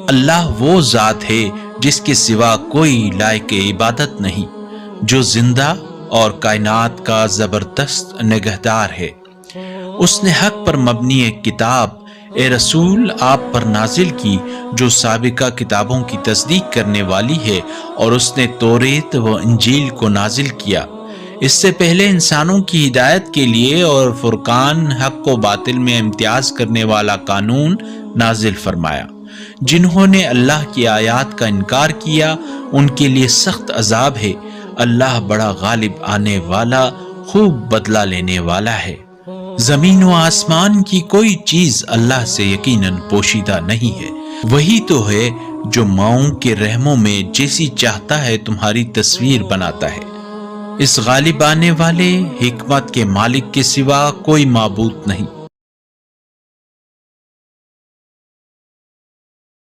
اللہ وہ ذات ہے جس کے سوا کوئی لائق عبادت نہیں، جو زندہ اور کائنات کا زبردست نگہدار ہے۔ اس نے حق پر مبنی ایک کتاب اے رسول آپ پر نازل کی جو سابقہ کتابوں کی تصدیق کرنے والی ہے، اور اس نے توریت و انجیل کو نازل کیا اس سے پہلے انسانوں کی ہدایت کے لیے، اور فرقان حق و باطل میں امتیاز کرنے والا قانون نازل فرمایا۔ جنہوں نے اللہ کی آیات کا انکار کیا ان کے لیے سخت عذاب ہے، اللہ بڑا غالب آنے والا خوب بدلہ لینے والا ہے۔ زمین و آسمان کی کوئی چیز اللہ سے یقیناً پوشیدہ نہیں ہے، وہی تو ہے جو ماؤں کے رحموں میں جیسی چاہتا ہے تمہاری تصویر بناتا ہے۔ اس غالب آنے والے حکمت کے مالک کے سوا کوئی معبود نہیں۔